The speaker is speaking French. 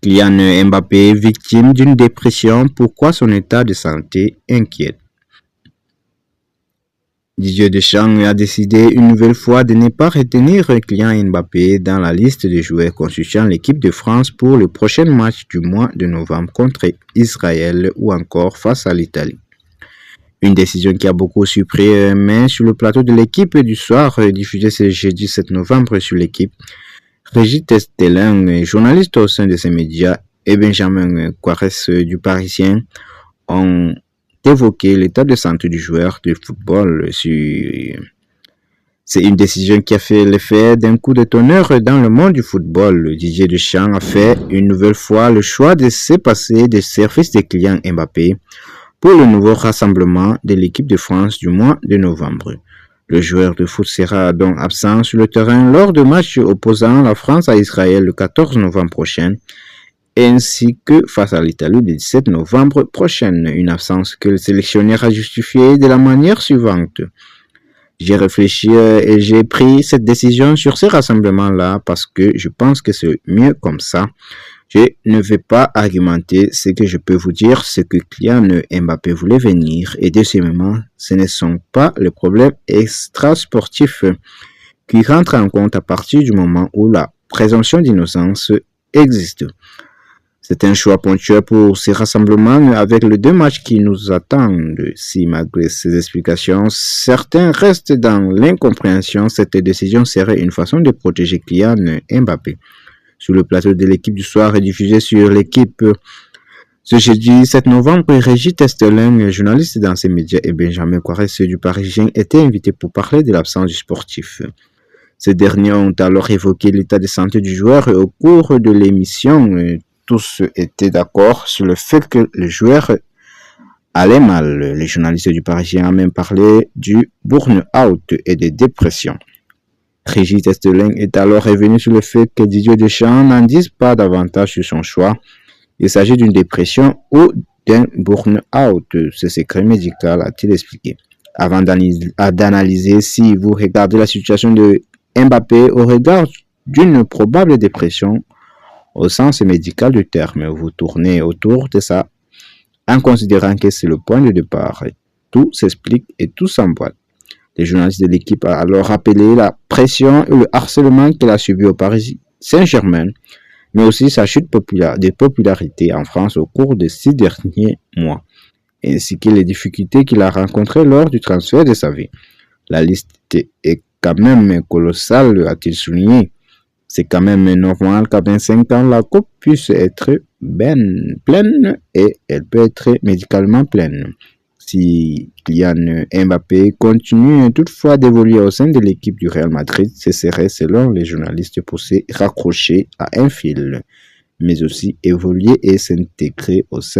Kylian Mbappé, victime d'une dépression, pourquoi son état de santé inquiète? Didier Deschamps a décidé une nouvelle fois de ne pas retenir Kylian Mbappé dans la liste des joueurs constituant l'équipe de France pour le prochain match du mois de novembre contre Israël ou encore face à l'Italie. Une décision qui a beaucoup surpris, mais sur le plateau de l'équipe du soir, diffusé ce jeudi 7 novembre sur l'équipe, Régis Testelin, journaliste au sein de ces médias, et Benjamin Quares du Parisien ont évoqué l'état de santé du joueur de football. C'est une décision qui a fait l'effet d'un coup de tonnerre dans le monde du football. Didier Deschamps a fait une nouvelle fois le choix de se passer des services de Kylian Mbappé pour le nouveau rassemblement de l'équipe de France du mois de novembre. Le joueur de foot sera donc absent sur le terrain lors de matchs opposant la France à Israël le 14 novembre prochain, ainsi que face à l'Italie le 17 novembre prochain. Une absence que le sélectionneur a justifiée de la manière suivante. J'ai réfléchi et j'ai pris cette décision sur ces rassemblements-là parce que je pense que c'est mieux comme ça. Je ne vais pas argumenter. Ce que je peux vous dire, c'est que Kylian Mbappé voulait venir et deuxièmement, ce ne sont pas les problèmes extrasportifs qui rentrent en compte à partir du moment où la présomption d'innocence existe. C'est un choix ponctuel pour ces rassemblements avec les deux matchs qui nous attendent. Si malgré ces explications, certains restent dans l'incompréhension, cette décision serait une façon de protéger Kylian Mbappé. Sur le plateau de l'équipe du soir diffusé sur l'équipe ce jeudi 7 novembre, Régis Testelin, journaliste dans ces médias, et Benjamin Quares du Parisien étaient invités pour parler de l'absence du sportif. Ces derniers ont alors évoqué l'état de santé du joueur et au cours de l'émission, tous étaient d'accord sur le fait que le joueur allait mal. Les journalistes du Parisien ont même parlé du burn-out et de dépression. Régis Testelin est alors revenu sur le fait que Didier Deschamps n'en dise pas davantage sur son choix. Il s'agit d'une dépression ou d'un burn-out. Ce secret médical, a-t-il expliqué. Avant d'analyser si vous regardez la situation de Mbappé au regard d'une probable dépression au sens médical du terme, vous tournez autour de ça en considérant que c'est le point de départ. Tout s'explique et tout s'emboîte. Les journalistes de l'équipe ont alors rappelé la pression et le harcèlement qu'il a subi au Paris Saint-Germain, mais aussi sa chute de popularité en France au cours des 6 derniers mois, ainsi que les difficultés qu'il a rencontrées lors du transfert de sa vie. La liste est quand même colossale, a-t-il souligné. C'est quand même normal qu'à 25 ans, la coupe puisse être pleine et elle peut être médicalement pleine. Si Kylian Mbappé continue toutefois d'évoluer au sein de l'équipe du Real Madrid, ce serait selon les journalistes pour se raccrocher à un fil, mais aussi évoluer et s'intégrer au sein